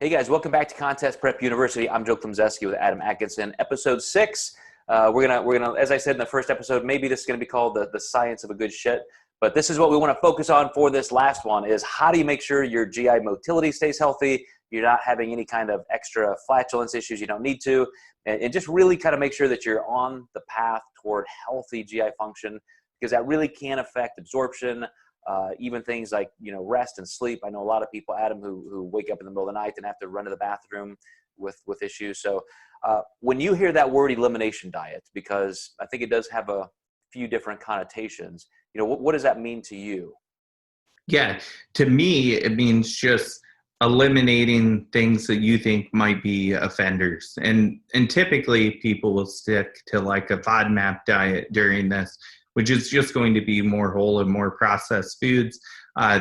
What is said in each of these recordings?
Hey guys, welcome back to Contest Prep University. I'm Klemczewski with Adam Atkinson. Episode 6. We're gonna, as I said in the first episode, maybe this is gonna be called the science of a good shit. But this is what we want to focus on for this last one: is how do you make sure your GI motility stays healthy? You're not having any kind of extra flatulence issues you don't need to, and just really kind of make sure that you're on the path toward healthy GI function, because that really can affect absorption. Even things like, rest and sleep. I know a lot of people, Adam, who wake up in the middle of the night and have to run to the bathroom with issues. So when you hear that word elimination diet, because I think it does have a few different connotations, what does that mean to you? Yeah, to me, it means just eliminating things that you think might be offenders. And typically people will stick to like a FODMAP diet during this, which is just going to be more whole and more processed foods,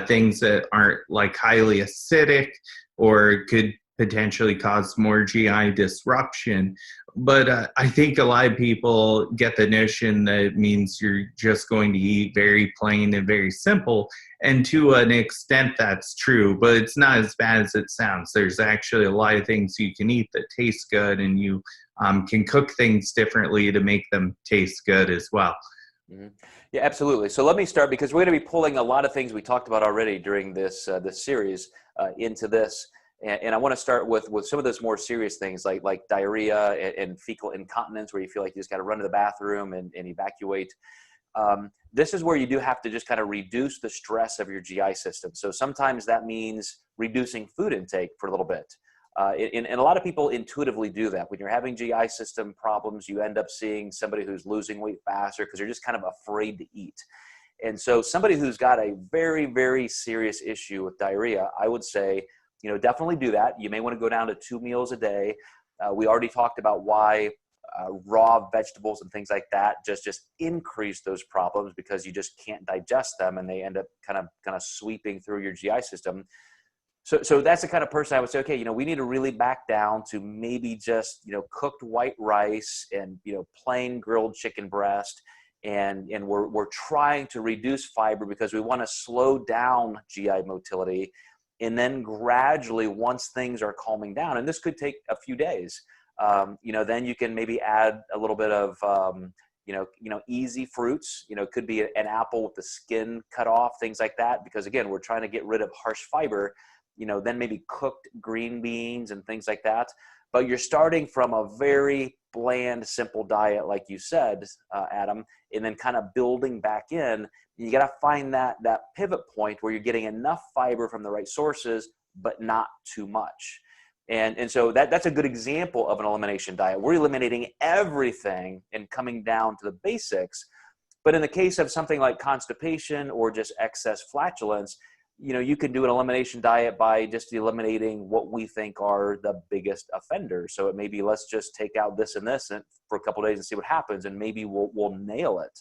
things that aren't like highly acidic or could potentially cause more GI disruption. But I think a lot of people get the notion that it means you're just going to eat very plain and very simple. And to an extent, that's true, but it's not as bad as it sounds. There's actually a lot of things you can eat that taste good, and you can cook things differently to make them taste good as well. Mm-hmm. Yeah, absolutely. So let me start, because we're going to be pulling a lot of things we talked about already during this series into this. And I want to start with some of those more serious things like diarrhea and fecal incontinence, where you feel like you just got to run to the bathroom and evacuate. This is where you do have to just kind of reduce the stress of your GI system. So sometimes that means reducing food intake for a little bit. And a lot of people intuitively do that. When you're having GI system problems, you end up seeing somebody who's losing weight faster because they're just kind of afraid to eat. And so somebody who's got a very, very serious issue with diarrhea, I would say, definitely do that. You may want to go down to 2 meals a day. We already talked about why raw vegetables and things like that just increase those problems, because you just can't digest them and they end up kind of sweeping through your GI system. So that's the kind of person I would say, okay, we need to really back down to maybe just, cooked white rice and, plain grilled chicken breast. And we're trying to reduce fiber because we want to slow down GI motility. And then gradually, once things are calming down, and this could take a few days, then you can maybe add a little bit of, easy fruits. It could be an apple with the skin cut off, things like that. Because again, we're trying to get rid of harsh fiber. Then maybe cooked green beans and things like that. But you're starting from a very bland, simple diet, like you said, Adam, and then kind of building back in. You got to find that pivot point where you're getting enough fiber from the right sources, but not too much. And so that's a good example of an elimination diet. We're eliminating everything and coming down to the basics. But in the case of something like constipation or just excess flatulence, you can do an elimination diet by just eliminating what we think are the biggest offenders. So it may be, let's just take out this and this for a couple of days and see what happens, and maybe we'll nail it.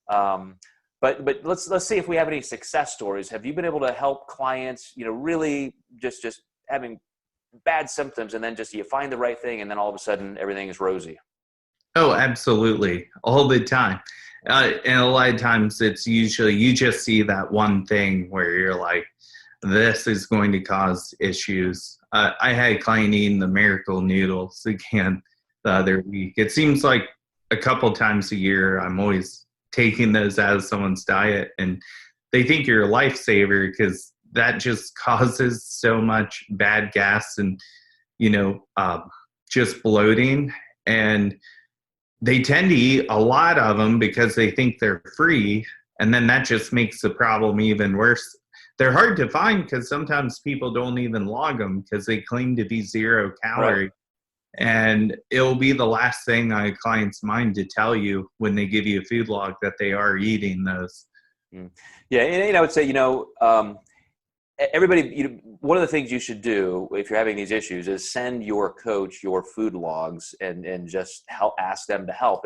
But let's see if we have any success stories. Have you been able to help clients, really just having bad symptoms, and then just you find the right thing, and then all of a sudden everything is rosy? Oh, absolutely. All the time. And a lot of times it's usually you just see that one thing where you're like, this is going to cause issues. I had a client eating the miracle noodles again the other week. It seems like a couple times a year I'm always taking those out of someone's diet, and they think you're a lifesaver because that just causes so much bad gas and, just bloating. And they tend to eat a lot of them because they think they're free, and then that just makes the problem even worse. They're hard to find because sometimes people don't even log them because they claim to be 0 calorie. Right. And it'll be the last thing on a client's mind to tell you when they give you a food log that they are eating those. Yeah, and I would say, everybody, one of the things you should do if you're having these issues is send your coach your food logs and just ask them to help.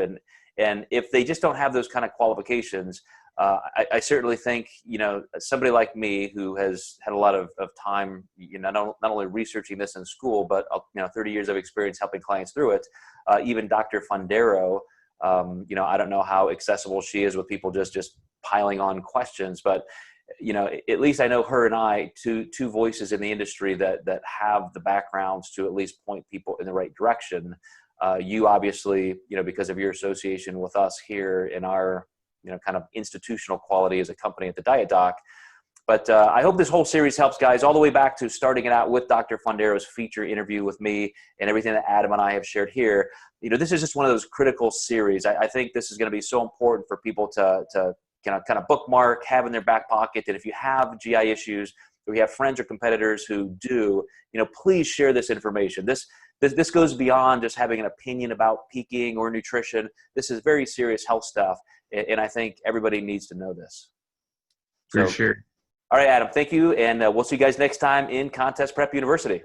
And if they just don't have those kind of qualifications, I certainly think, somebody like me who has had a lot of time, not only researching this in school, but 30 years of experience helping clients through it. Even Dr. Fundero, I don't know how accessible she is with people just piling on questions, but you know, at least I know her and I, two voices in the industry that have the backgrounds to at least point people in the right direction. You obviously, you know, because of your association with us here in our, you know, kind of institutional quality as a company at the Diet Doc. But I hope this whole series helps, guys, all the way back to starting it out with Dr. Fondero's feature interview with me and everything that Adam and I have shared here. You know, this is just one of those critical series. I think this is going to be so important for people to kind of bookmark, have in their back pocket. And if you have GI issues, or you have friends or competitors who do, you know, please share this information. This goes beyond just having an opinion about peaking or nutrition. This is very serious health stuff, and I think everybody needs to know this. For sure. All right, Adam, thank you, and we'll see you guys next time in Contest Prep University.